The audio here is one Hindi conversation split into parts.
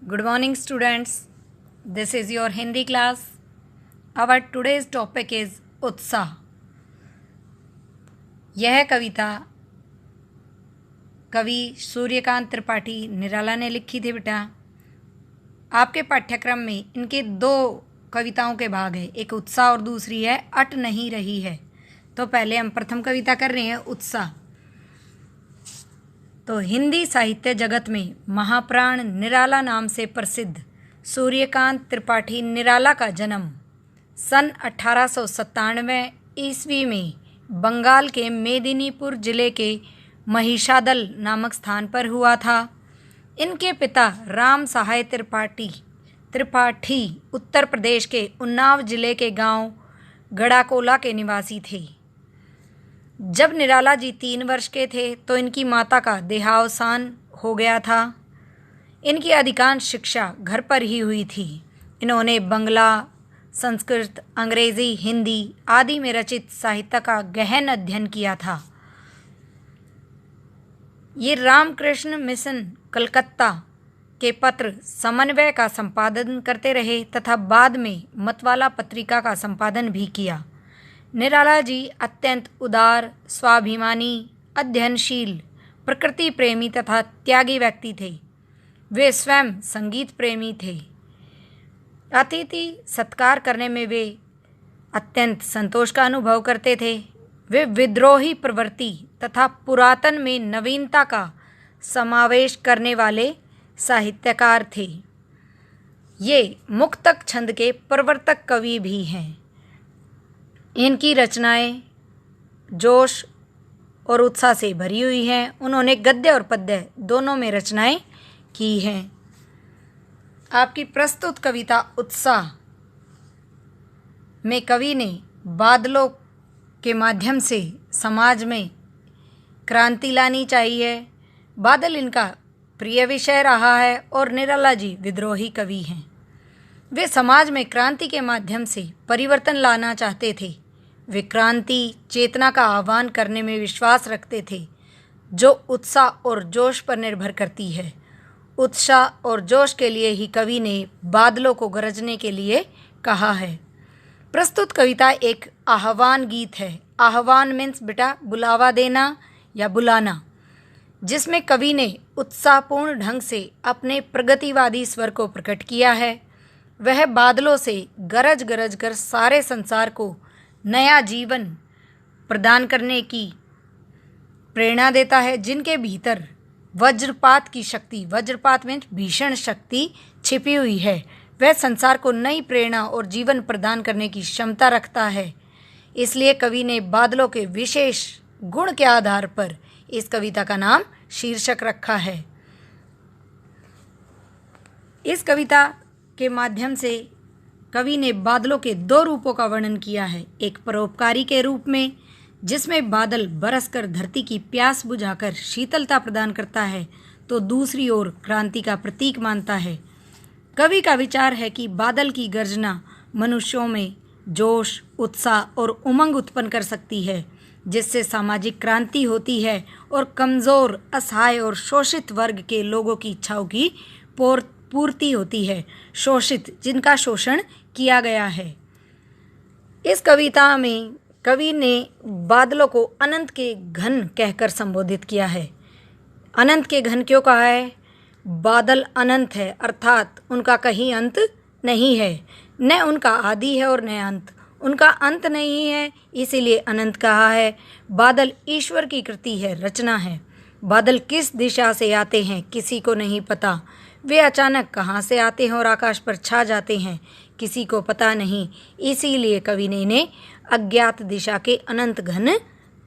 Good morning, students. This is your Hindi class. Our today's topic is उत्साह. यह कविता कवि सूर्यकांत त्रिपाठी निराला ने लिखी थी बेटा. आपके पाठ्यक्रम में इनके दो कविताओं के भाग हैं, एक उत्साह और दूसरी है अट नहीं रही है. तो पहले हम प्रथम कविता कर रहे हैं उत्साह. तो हिंदी साहित्य जगत में महाप्राण निराला नाम से प्रसिद्ध सूर्यकांत त्रिपाठी निराला का जन्म सन 1897 ईस्वी में बंगाल के मेदिनीपुर जिले के महिषादल नामक स्थान पर हुआ था. इनके पिता राम सहाय त्रिपाठी उत्तर प्रदेश के उन्नाव जिले के गांव गड़ाकोला के निवासी थे. जब निराला जी 3 वर्ष के थे तो इनकी माता का देहावसान हो गया था. इनकी अधिकांश शिक्षा घर पर ही हुई थी. इन्होंने बंगला, संस्कृत, अंग्रेज़ी, हिंदी आदि में रचित साहित्य का गहन अध्ययन किया था. ये रामकृष्ण मिशन कलकत्ता के पत्र समन्वय का संपादन करते रहे तथा बाद में मतवाला पत्रिका का संपादन भी किया. निराला जी अत्यंत उदार, स्वाभिमानी, अध्ययनशील, प्रकृति प्रेमी तथा त्यागी व्यक्ति थे. वे स्वयं संगीत प्रेमी थे. अतिथि सत्कार करने में वे अत्यंत संतोष का अनुभव करते थे. वे विद्रोही प्रवृत्ति तथा पुरातन में नवीनता का समावेश करने वाले साहित्यकार थे. ये मुक्तक छंद के प्रवर्तक कवि भी हैं. इनकी रचनाएं जोश और उत्साह से भरी हुई हैं. उन्होंने गद्य और पद्य दोनों में रचनाएं की हैं. आपकी प्रस्तुत कविता उत्साह में कवि ने बादलों के माध्यम से समाज में क्रांति लानी चाहिए. बादल इनका प्रिय विषय रहा है और निराला जी विद्रोही कवि हैं. वे समाज में क्रांति के माध्यम से परिवर्तन लाना चाहते थे. वे क्रांति चेतना का आह्वान करने में विश्वास रखते थे जो उत्साह और जोश पर निर्भर करती है. उत्साह और जोश के लिए ही कवि ने बादलों को गरजने के लिए कहा है. प्रस्तुत कविता एक आह्वान गीत है. आह्वान मीन्स बेटा बुलावा देना या बुलाना, जिसमें कवि ने उत्साहपूर्ण ढंग से अपने प्रगतिवादी स्वर को प्रकट किया है. वह बादलों से गरज गरज कर सारे संसार को नया जीवन प्रदान करने की प्रेरणा देता है, जिनके भीतर वज्रपात की शक्ति, वज्रपात में भीषण शक्ति छिपी हुई है. वह संसार को नई प्रेरणा और जीवन प्रदान करने की क्षमता रखता है. इसलिए कवि ने बादलों के विशेष गुण के आधार पर इस कविता का नाम शीर्षक रखा है. इस कविता के माध्यम से कवि ने बादलों के 2 रूपों का वर्णन किया है. एक परोपकारी के रूप में, जिसमें बादल बरसकर धरती की प्यास बुझाकर शीतलता प्रदान करता है, तो दूसरी ओर क्रांति का प्रतीक मानता है. कवि का विचार है कि बादल की गर्जना मनुष्यों में जोश, उत्साह और उमंग उत्पन्न कर सकती है, जिससे सामाजिक क्रांति होती है और कमज़ोर, असहाय और शोषित वर्ग के लोगों की इच्छाओं की पूर्ति होती है. शोषित, जिनका शोषण किया गया है. इस कविता में कवि ने बादलों को अनंत के घन कहकर संबोधित किया है. अनंत के घन क्यों कहा है? बादल अनंत है, अर्थात उनका कहीं अंत नहीं है. न उनका आदि है और न अंत. उनका अंत नहीं है, इसीलिए अनंत कहा है. बादल ईश्वर की कृति है, रचना है. बादल किस दिशा से आते हैं किसी को नहीं पता. वे अचानक कहाँ से आते हैं और आकाश पर छा जाते हैं, किसी को पता नहीं. इसीलिए कवि ने इन्हें अज्ञात दिशा के अनंत घन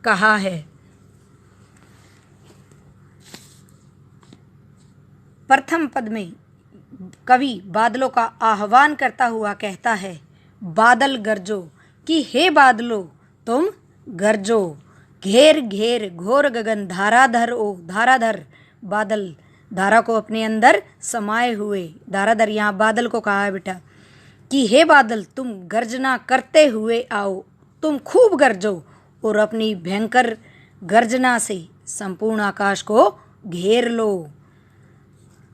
कहा है. प्रथम पद में कवि बादलों का आह्वान करता हुआ कहता है, बादल गरजो कि हे बादलो तुम गरजो. घेर घेर घोर गगन धाराधर ओ धाराधर. बादल धारा को अपने अंदर समाये हुए. धाराधर यहाँ बादल को कहा है बेटा कि हे बादल तुम गर्जना करते हुए आओ. तुम खूब गरजो और अपनी भयंकर गर्जना से संपूर्ण आकाश को घेर लो.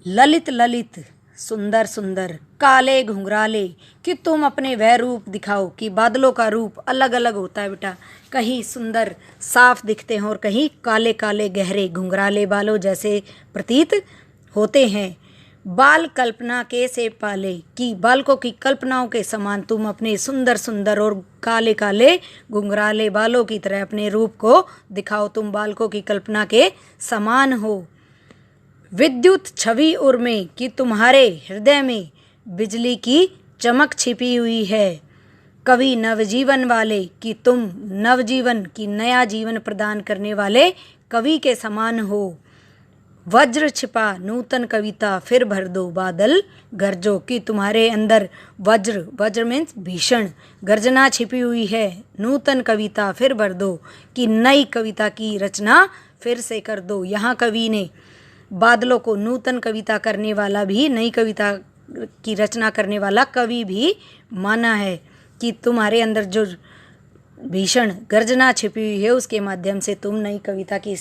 ललित ललित सुंदर सुंदर काले घुंघराले, कि तुम अपने वह रूप दिखाओ कि बादलों का रूप अलग अलग होता है बेटा, कहीं सुंदर साफ दिखते हैं और कहीं काले काले गहरे घुंघराले बालों जैसे प्रतीत होते हैं। बाल कल्पना के से पाले, कि बालकों की कल्पनाओं के समान तुम अपने सुंदर सुंदर और काले काले घुंघराले बालों की तरह अपने रूप को दिखाओ, तुम बालकों की कल्पना के समान हो। विद्युत छवि उर्मे, कि तुम्हारे हृदय में बिजली की चमक छिपी हुई है। कवि नवजीवन वाले, कि तुम नवजीवन की नया जीवन प्रदान करने वाले कवि के समान हो। वज्र छिपा नूतन कविता फिर भर दो बादल गरजो, कि तुम्हारे अंदर वज्र मीन्स भीषण गर्जना छिपी हुई है। नूतन कविता फिर भर दो, कि नई कविता की रचना फिर से कर दो। यहाँ कवि ने बादलों को नूतन कविता करने वाला भी, नई कविता की रचना करने वाला कवि भी माना है, कि तुम्हारे अंदर जो भीषण गर्जना छिपी हुई है उसके माध्यम से तुम नई कविता की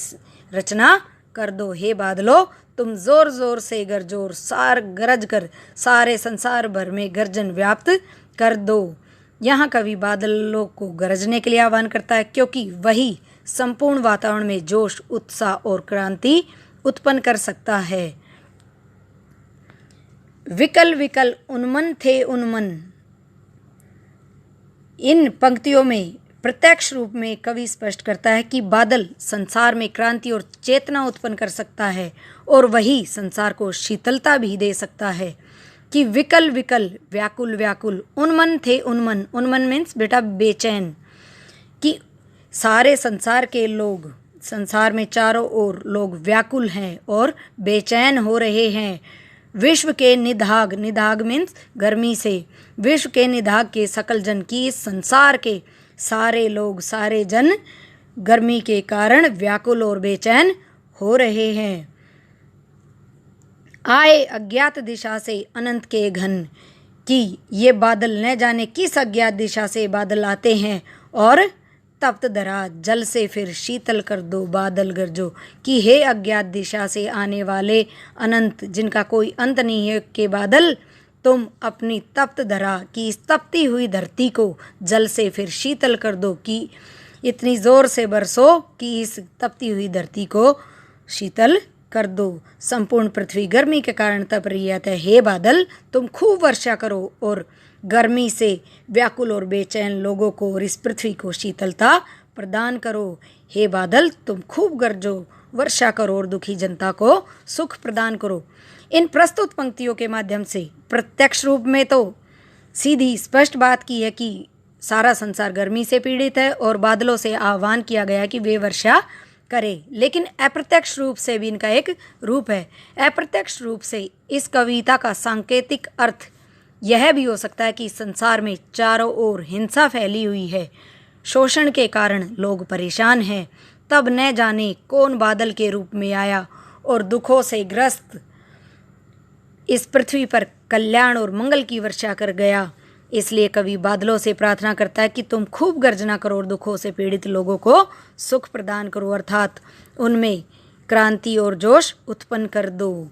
रचना कर दो। हे बादलों, तुम जोर जोर से गरजो और गरज कर सारे संसार भर में गर्जन व्याप्त कर दो। यहाँ कवि बादलों को गरजने के लिए आह्वान करता है, क्योंकि वही संपूर्ण वातावरण में जोश, उत्साह और क्रांति उत्पन्न कर सकता है। विकल विकल उन्मन थे उन्मन, इन पंक्तियों में प्रत्यक्ष रूप में कवि स्पष्ट करता है कि बादल संसार में क्रांति और चेतना उत्पन्न कर सकता है और वही संसार को शीतलता भी दे सकता है। कि विकल विकल व्याकुल व्याकुल, उन्मन थे उन्मन, उन्मन मीन्स बेटा बेचैन, कि सारे संसार के लोग, संसार में चारों ओर लोग व्याकुल हैं और बेचैन हो रहे हैं। विश्व के निधाग, निधाग मीन्स गर्मी से, विश्व के निधाग के सकल जन, की इस संसार के सारे लोग, सारे जन गर्मी के कारण व्याकुल और बेचैन हो रहे हैं। आए अज्ञात दिशा से अनंत के घन, कि ये बादल न जाने किस अज्ञात दिशा से बादल आते हैं और तप्त धरा जल से फिर शीतल कर दो बादल गरजो, कि हे अज्ञात दिशा से आने वाले अनंत, जिनका कोई अंत नहीं है, के बादल, तुम अपनी तप्त धरा की इस तपती हुई धरती को जल से फिर शीतल कर दो, कि इतनी जोर से बरसो कि इस तपती हुई धरती को शीतल कर दो। संपूर्ण पृथ्वी गर्मी के कारण तप रही है, हे बादल तुम खूब वर्षा करो और गर्मी से व्याकुल और बेचैन लोगों को और इस पृथ्वी को शीतलता प्रदान करो। हे बादल तुम खूब गरजो, वर्षा करो और दुखी जनता को सुख प्रदान करो। इन प्रस्तुत पंक्तियों के माध्यम से प्रत्यक्ष रूप में तो सीधी स्पष्ट बात की है कि सारा संसार गर्मी से पीड़ित है और बादलों से आह्वान किया गया कि वे वर्षा करे, लेकिन अप्रत्यक्ष रूप से भी इनका एक रूप है। अप्रत्यक्ष रूप से इस कविता का सांकेतिक अर्थ यह भी हो सकता है कि संसार में चारों ओर हिंसा फैली हुई है, शोषण के कारण लोग परेशान हैं, तब न जाने कौन बादल के रूप में आया और दुखों से ग्रस्त इस पृथ्वी पर कल्याण और मंगल की वर्षा कर गया। इसलिए कवि बादलों से प्रार्थना करता है कि तुम खूब गर्जना करो और दुखों से पीड़ित लोगों को सुख प्रदान करो, अर्थात उनमें क्रांति और जोश उत्पन्न कर दो।